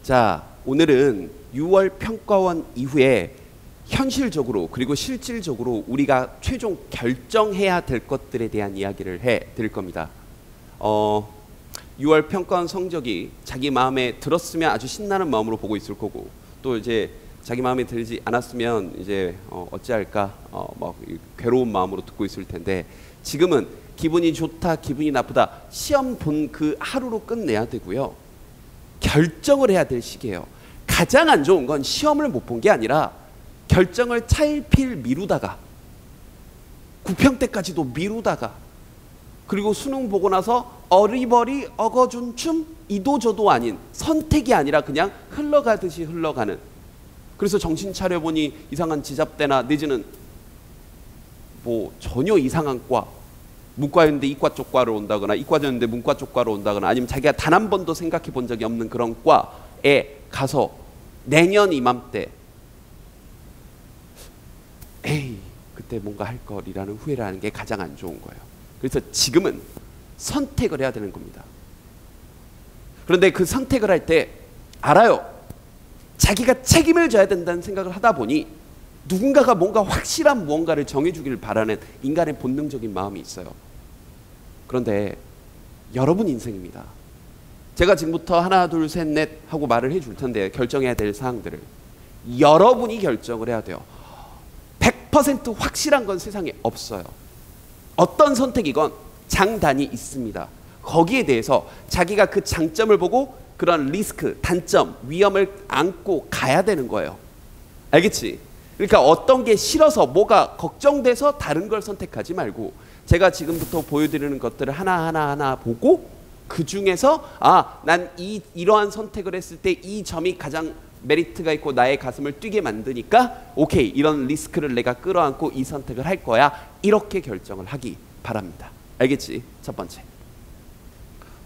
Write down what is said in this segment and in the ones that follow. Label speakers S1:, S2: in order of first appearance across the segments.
S1: 자, 오늘은 6월 평가원 이후에 현실적으로 그리고 실질적으로 우리가 최종 결정해야 될 것들에 대한 이야기를 해 드릴 겁니다. 6월 평가원 성적이 자기 마음에 들었으면 아주 신나는 마음으로 보고 있을 거고, 또 이제 자기 마음에 들지 않았으면 이제 어찌할까 막 괴로운 마음으로 듣고 있을 텐데, 지금은 기분이 좋다 기분이 나쁘다 시험 본 그 하루로 끝내야 되고요, 결정을 해야 될 시기예요. 가장 안 좋은 건 시험을 못 본 게 아니라 결정을 차일피일 미루다가, 구평 때까지도 미루다가, 그리고 수능 보고 나서 어리버리 어거준춤 이도저도 아닌, 선택이 아니라 그냥 흘러가듯이 흘러가는, 그래서 정신 차려보니 이상한 지잡대나 내지는 뭐 전혀 이상한 과, 문과였는데 이과 쪽 과로 온다거나 이과였는데 문과 쪽 과로 온다거나, 아니면 자기가 단 한 번도 생각해 본 적이 없는 그런 과에 가서 내년 이맘때 에이 그때 뭔가 할 거리라는 후회를 하는 게 가장 안 좋은 거예요. 그래서 지금은 선택을 해야 되는 겁니다. 그런데 그 선택을 할 때 알아요, 자기가 책임을 져야 된다는 생각을 하다 보니 누군가가 뭔가 확실한 무언가를 정해주기를 바라는 인간의 본능적인 마음이 있어요. 그런데 여러분 인생입니다. 제가 지금부터 하나 둘 셋 넷 하고 말을 해줄 텐데, 결정해야 될 사항들을 여러분이 결정을 해야 돼요. 100% 확실한 건 세상에 없어요. 어떤 선택이건 장단이 있습니다. 거기에 대해서 자기가 그 장점을 보고 그런 리스크, 단점, 위험을 안고 가야 되는 거예요. 알겠지? 그러니까 어떤 게 싫어서 뭐가 걱정돼서 다른 걸 선택하지 말고, 제가 지금부터 보여드리는 것들을 하나하나 보고 그 중에서 난 이러한 선택을 했을 때 이 점이 가장 메리트가 있고 나의 가슴을 뛰게 만드니까 오케이, 이런 리스크를 내가 끌어안고 이 선택을 할 거야, 이렇게 결정을 하기 바랍니다. 알겠지? 첫 번째,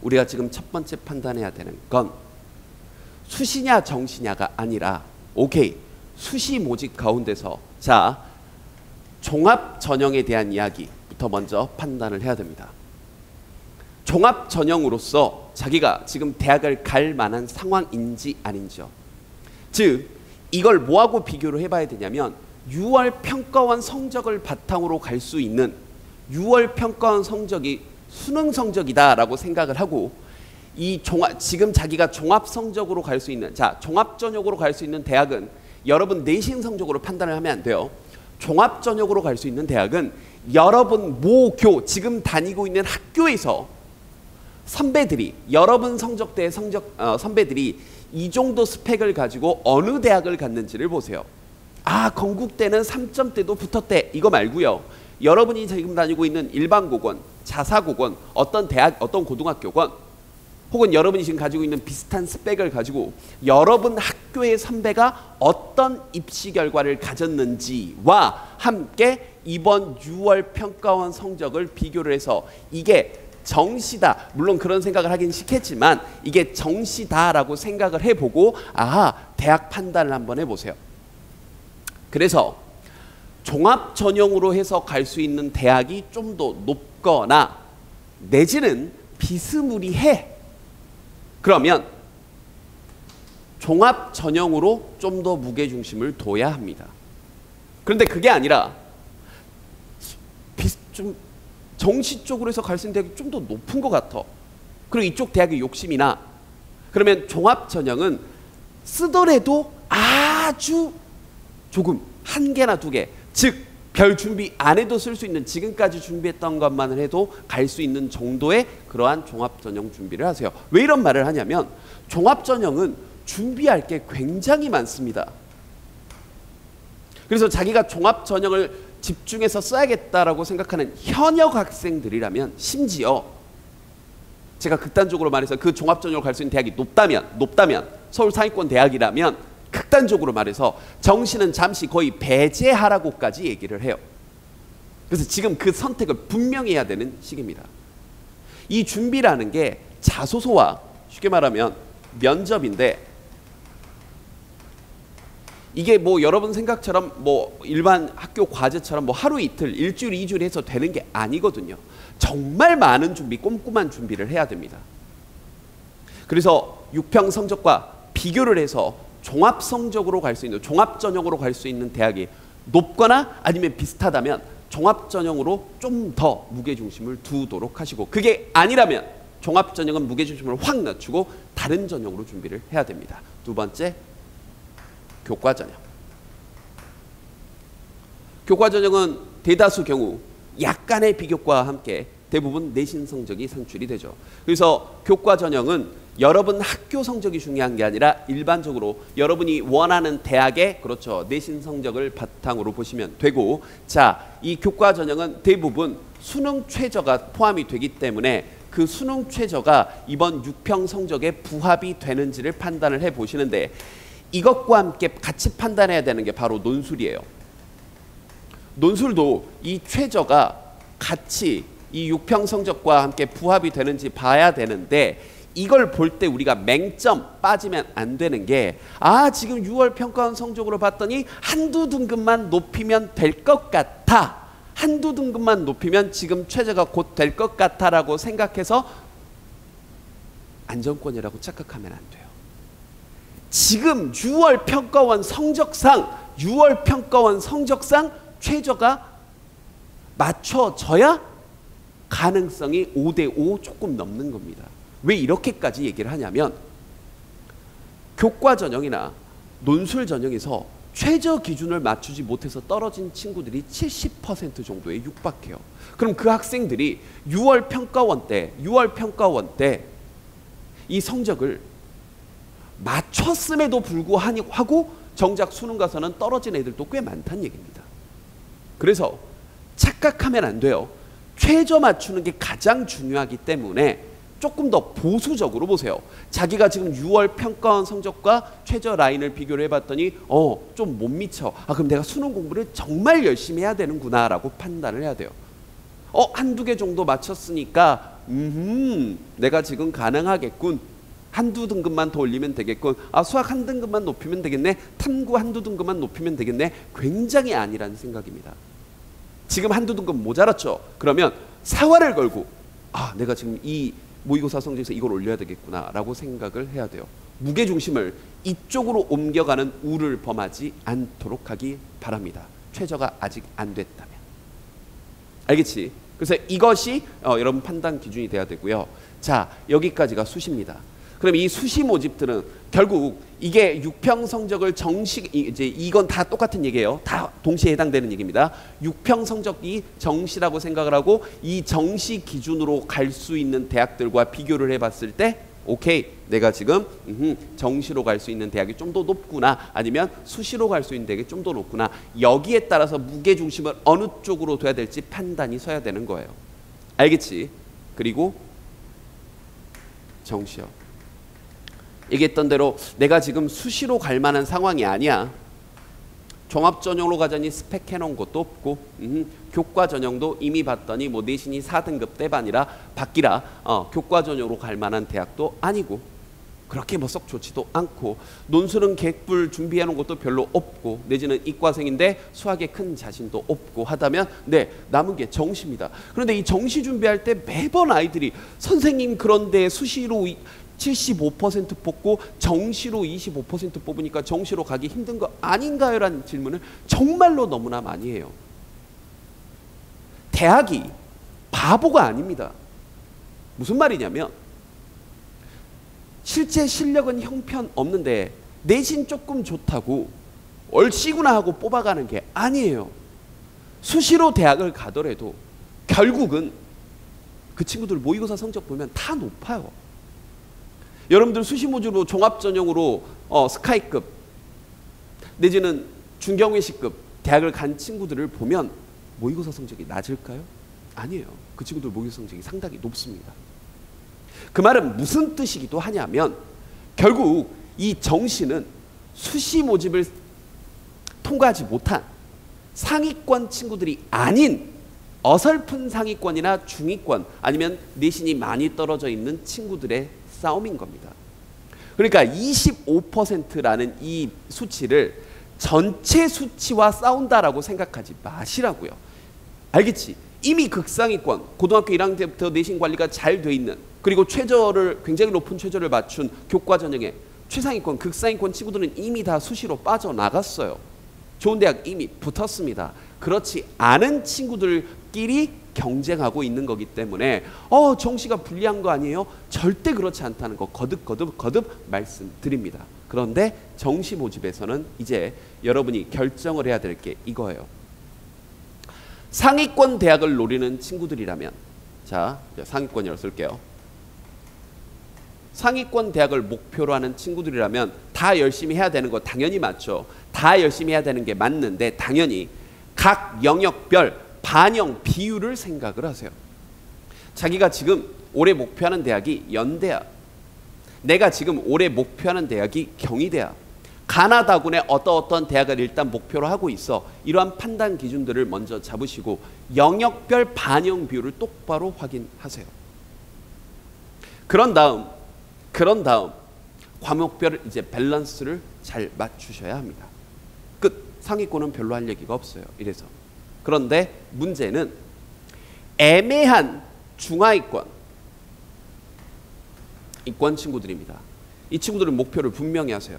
S1: 우리가 지금 첫 번째 판단해야 되는 건 수시냐 정시냐가 아니라, 오케이, 수시 모집 가운데서 자, 종합 전형에 대한 이야기부터 먼저 판단을 해야 됩니다. 종합 전형으로서 자기가 지금 대학을 갈 만한 상황인지 아닌지요. 즉, 이걸 뭐하고 비교를 해봐야 되냐면, 6월 평가원 성적을 바탕으로 갈 수 있는, 6월 평가원 성적이 수능 성적이다라고 생각을 하고, 이 지금 자기가 종합 성적으로 갈 수 있는, 자, 종합 전형으로 갈 수 있는 대학은 여러분 내신 성적으로 판단을 하면 안 돼요. 종합 전형으로 갈 수 있는 대학은 여러분 모교, 지금 다니고 있는 학교에서 선배들이, 여러분 성적대의 선배들이 이 정도 스펙을 가지고 어느 대학을 갔는지를 보세요. 건국대는 3점대도 붙었대, 이거 말고요, 여러분이 지금 다니고 있는 일반고건, 자사고건, 어떤 대학, 어떤 고등학교건, 혹은 여러분이 지금 가지고 있는 비슷한 스펙을 가지고 여러분 학교의 선배가 어떤 입시 결과를 가졌는지와 함께 이번 6월 평가원 성적을 비교를 해서 이게 정시다, 물론 그런 생각을 하긴 싫겠지만 이게 정시다라고 생각을 해보고 대학 판단을 한번 해보세요. 그래서 종합 전형으로 해서 갈 수 있는 대학이 좀 더 높거나 내지는 비스무리해, 그러면 종합 전형으로 좀 더 무게중심을 둬야 합니다. 그런데 그게 아니라 좀 정시 쪽으로 해서 갈 수 있는 대학이 좀 더 높은 것 같아, 그리고 이쪽 대학의 욕심이나, 그러면 종합 전형은 쓰더라도 아주 조금, 한 개나 두 개, 즉 별 준비 안 해도 쓸 수 있는, 지금까지 준비했던 것만을 해도 갈 수 있는 정도의 그러한 종합 전형 준비를 하세요. 왜 이런 말을 하냐면, 종합 전형은 준비할 게 굉장히 많습니다. 그래서 자기가 종합 전형을 집중해서 써야겠다라고 생각하는 현역 학생들이라면, 심지어 제가 극단적으로 말해서 그 종합 전형으로 갈 수 있는 대학이 높다면 서울 상위권 대학이라면, 극단적으로 말해서 정시는 잠시 거의 배제하라고까지 얘기를 해요. 그래서 지금 그 선택을 분명히 해야 되는 시기입니다. 이 준비라는 게 자소서와 쉽게 말하면 면접인데, 이게 뭐 여러분 생각처럼 뭐 일반 학교 과제처럼 뭐 하루 이틀, 일주일, 이주일 해서 되는 게 아니거든요. 정말 많은 준비, 꼼꼼한 준비를 해야 됩니다. 그래서 6평 성적과 비교를 해서 종합 성적으로 갈 수 있는, 종합 전형으로 갈 수 있는 대학이 높거나 아니면 비슷하다면 종합 전형으로 좀 더 무게 중심을 두도록 하시고, 그게 아니라면 종합 전형은 무게 중심을 확 낮추고 다른 전형으로 준비를 해야 됩니다. 두 번째, 교과 전형. 교과 전형은 대다수 경우 약간의 비교과와 함께 대부분 내신 성적이 산출이 되죠. 그래서 교과 전형은 여러분 학교 성적이 중요한 게 아니라 일반적으로 여러분이 원하는 대학의, 그렇죠, 내신 성적을 바탕으로 보시면 되고, 자, 이 교과 전형은 대부분 수능 최저가 포함이 되기 때문에 그 수능 최저가 이번 6평 성적에 부합이 되는지를 판단을 해 보시는데, 이것과 함께 같이 판단해야 되는 게 바로 논술이에요. 논술도 이 최저가 같이 이 6평 성적과 함께 부합이 되는지 봐야 되는데, 이걸 볼 때 우리가 맹점 빠지면 안 되는 게, 아, 지금 6월 평가원 성적으로 봤더니 한두 등급만 높이면 될 것 같아, 한두 등급만 높이면 지금 최저가 곧 될 것 같아 라고 생각해서 안정권이라고 착각하면 안 돼요. 지금 6월 평가원 성적상 최저가 맞춰져야 가능성이 5대5 조금 넘는 겁니다. 왜 이렇게까지 얘기를 하냐면, 교과 전형이나 논술 전형에서 최저 기준을 맞추지 못해서 떨어진 친구들이 70% 정도에 육박해요. 그럼 그 학생들이 6월 평가원 때 이 성적을 맞췄음에도 불구하고 정작 수능 가서는 떨어진 애들도 꽤 많다는 얘기입니다. 그래서 착각하면 안 돼요. 최저 맞추는 게 가장 중요하기 때문에 조금 더 보수적으로 보세요. 자기가 지금 6월 평가원 성적과 최저 라인을 비교를 해봤더니 좀 못 미쳐. 그럼 내가 수능 공부를 정말 열심히 해야 되는구나 라고 판단을 해야 돼요. 한두 개 정도 맞췄으니까 내가 지금 가능하겠군. 한두 등급만 더 올리면 되겠군. 수학 한 등급만 높이면 되겠네. 탐구 한두 등급만 높이면 되겠네. 굉장히 아니라는 생각입니다. 지금 한두 등급 모자랐죠. 그러면 사활을 걸고 내가 지금 이 모의고사 성적에서 이걸 올려야 되겠구나 라고 생각을 해야 돼요. 무게중심을 이쪽으로 옮겨가는 우를 범하지 않도록 하기 바랍니다. 최저가 아직 안 됐다면. 알겠지? 그래서 이것이 여러분 판단 기준이 돼야 되고요. 자, 여기까지가 수시입니다. 그럼 이 수시 모집들은 결국 이게 6평 성적을 이제 이건 다 똑같은 얘기예요. 다 동시에 해당되는 얘기입니다. 6평 성적이 정시라고 생각을 하고 이 정시 기준으로 갈 수 있는 대학들과 비교를 해봤을 때, 오케이, 내가 지금 정시로 갈 수 있는 대학이 좀 더 높구나, 아니면 수시로 갈 수 있는 대학이 좀 더 높구나. 여기에 따라서 무게중심을 어느 쪽으로 둬야 될지 판단이 서야 되는 거예요. 알겠지? 그리고 정시요. 얘기했던 대로 내가 지금 수시로 갈 만한 상황이 아니야. 종합 전형으로 가자니 스펙 해놓은 것도 없고, 교과 전형도 이미 봤더니 뭐 내신이 4등급 대반이라 바뀌라 교과 전형으로 갈 만한 대학도 아니고, 그렇게 뭐 썩 좋지도 않고, 논술은 객불 준비해 놓은 것도 별로 없고, 내지는 이과생인데 수학에 큰 자신도 없고 하다면 남은 게 정시입니다. 그런데 이 정시 준비할 때 매번 아이들이 선생님 그런데 수시로 75% 뽑고 정시로 25% 뽑으니까 정시로 가기 힘든 거 아닌가요? 라는 질문을 정말로 너무나 많이 해요. 대학이 바보가 아닙니다. 무슨 말이냐면, 실제 실력은 형편없는데 내신 조금 좋다고 얼씨구나 하고 뽑아가는 게 아니에요. 수시로 대학을 가더라도 결국은 그 친구들 모의고사 성적 보면 다 높아요. 여러분들 수시 모집으로 종합 전형으로 스카이급 내지는 중경외시급 대학을 간 친구들을 보면 모의고사 성적이 낮을까요? 아니에요. 그 친구들 모의고사 성적이 상당히 높습니다. 그 말은 무슨 뜻이기도 하냐면, 결국 이 정시는 수시 모집을 통과하지 못한 상위권 친구들이 아닌 어설픈 상위권이나 중위권, 아니면 내신이 많이 떨어져 있는 친구들의 싸움인 겁니다. 그러니까 25%라는 이 수치를 전체 수치와 싸운다라고 생각하지 마시라고요. 알겠지? 이미 극상위권, 고등학교 1학년 때부터 내신 관리가 잘 돼 있는, 그리고 굉장히 높은 최저를 맞춘 교과 전형에 최상위권, 극상위권 친구들은 이미 다 수시로 빠져나갔어요. 좋은 대학 이미 붙었습니다. 그렇지 않은 친구들끼리 경쟁하고 있는 거기 때문에 정시가 불리한 거 아니에요? 절대 그렇지 않다는 거 거듭 말씀드립니다. 그런데 정시 모집에서는 이제 여러분이 결정을 해야 될 게 이거예요. 상위권 대학을 노리는 친구들이라면, 자, 상위권이라고 쓸게요. 상위권 대학을 목표로 하는 친구들이라면 다 열심히 해야 되는 거 당연히 맞죠. 다 열심히 해야 되는 게 맞는데 당연히 각 영역별 반영 비율을 생각을 하세요. 자기가 지금 올해 목표하는 대학이 연대야. 내가 지금 올해 목표하는 대학이 경희대야. 가나다군의 어떤 대학을 일단 목표로 하고 있어. 이러한 판단 기준들을 먼저 잡으시고 영역별 반영 비율을 똑바로 확인하세요. 그런 다음 과목별 이제 밸런스를 잘 맞추셔야 합니다. 끝. 상위권은 별로 할 얘기가 없어요. 이래서. 그런데 문제는 애매한 중하위권 이권 친구들입니다. 이 친구들은 목표를 분명히 하세요.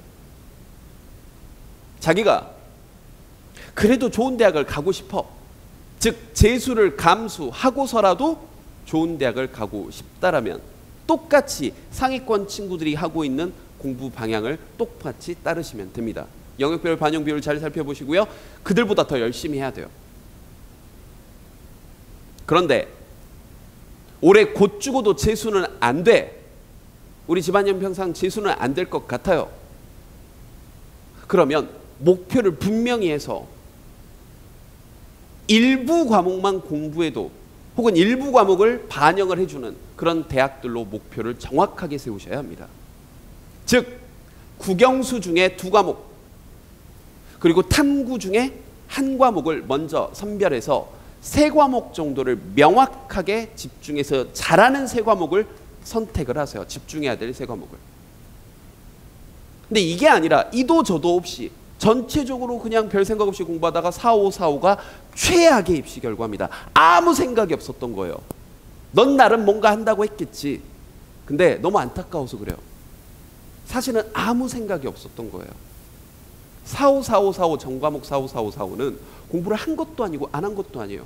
S1: 자기가 그래도 좋은 대학을 가고 싶어. 즉 재수를 감수하고서라도 좋은 대학을 가고 싶다라면 똑같이 상위권 친구들이 하고 있는 공부 방향을 똑같이 따르시면 됩니다. 영역별 반영 비율을 잘 살펴보시고요. 그들보다 더 열심히 해야 돼요. 그런데 올해 곧 죽어도 재수는 안 돼. 우리 집안 형평상 재수는 안 될 것 같아요. 그러면 목표를 분명히 해서 일부 과목만 공부해도 혹은 일부 과목을 반영을 해주는 그런 대학들로 목표를 정확하게 세우셔야 합니다. 즉 국영수 중에 2과목 그리고 탐구 중에 1과목을 먼저 선별해서 3과목 정도를 명확하게 집중해서 잘하는 3과목을 선택을 하세요. 집중해야 될 3과목을. 근데 이게 아니라 이도 저도 없이 전체적으로 그냥 별 생각 없이 공부하다가 4545가 최악의 입시 결과입니다. 아무 생각이 없었던 거예요. 넌 나름 뭔가 한다고 했겠지. 근데 너무 안타까워서 그래요. 사실은 아무 생각이 없었던 거예요. 454545 전과목 454545는 공부를 한 것도 아니고 안 한 것도 아니에요.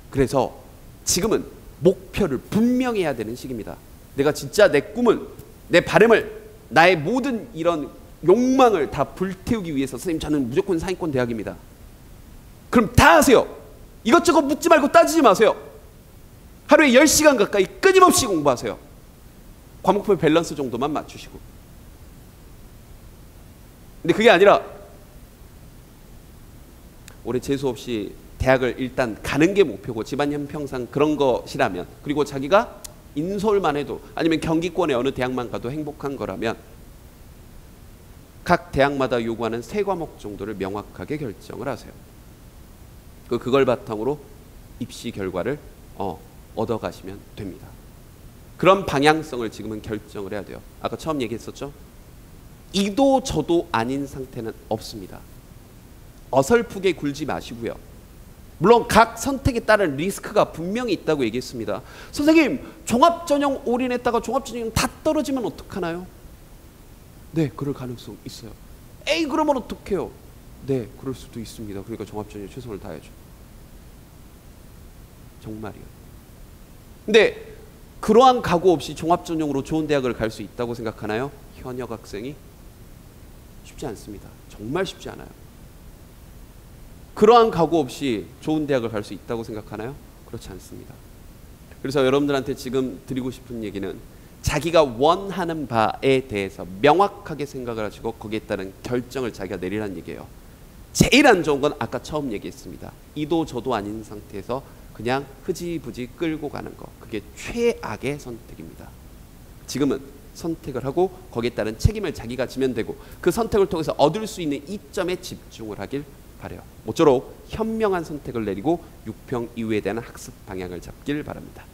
S1: 그래서 지금은 목표를 분명히 해야 되는 시기입니다. 내가 진짜 내 꿈을, 내 바람을, 나의 모든 이런 욕망을 다 불태우기 위해서 선생님 저는 무조건 상위권 대학입니다. 그럼 다 하세요. 이것저것 묻지 말고 따지지 마세요. 하루에 10시간 가까이 끊임없이 공부하세요. 과목별 밸런스 정도만 맞추시고. 근데 그게 아니라 올해 재수 없이 대학을 일단 가는 게 목표고 집안 형평상 그런 것이라면, 그리고 자기가 인서울만 해도 아니면 경기권의 어느 대학만 가도 행복한 거라면 각 대학마다 요구하는 3과목 정도를 명확하게 결정을 하세요. 그걸 바탕으로 입시 결과를 얻어가시면 됩니다. 그런 방향성을 지금은 결정을 해야 돼요. 아까 처음 얘기했었죠? 이도 저도 아닌 상태는 없습니다. 어설프게 굴지 마시고요. 물론 각 선택에 따른 리스크가 분명히 있다고 얘기했습니다. 선생님, 종합전형 올인했다가 종합전형 다 떨어지면 어떡하나요? 네, 그럴 가능성 있어요. 에이, 그러면 어떡해요? 네, 그럴 수도 있습니다. 그러니까 종합전형 최선을 다해야죠. 정말이요. 근데 그러한 각오 없이 종합전형으로 좋은 대학을 갈 수 있다고 생각하나요? 현역 학생이? 쉽지 않습니다. 정말 쉽지 않아요. 그러한 각오 없이 좋은 대학을 갈 수 있다고 생각하나요? 그렇지 않습니다. 그래서 여러분들한테 지금 드리고 싶은 얘기는 자기가 원하는 바에 대해서 명확하게 생각을 하시고 거기에 따른 결정을 자기가 내리라는 얘기예요. 제일 안 좋은 건 아까 처음 얘기했습니다. 이도 저도 아닌 상태에서 그냥 흐지부지 끌고 가는 거. 그게 최악의 선택입니다. 지금은 선택을 하고 거기에 따른 책임을 자기가 지면 되고 그 선택을 통해서 얻을 수 있는 이점에 집중을 하길 바래요. 모쪼록 현명한 선택을 내리고 6평 이후에 대한 학습 방향을 잡길 바랍니다.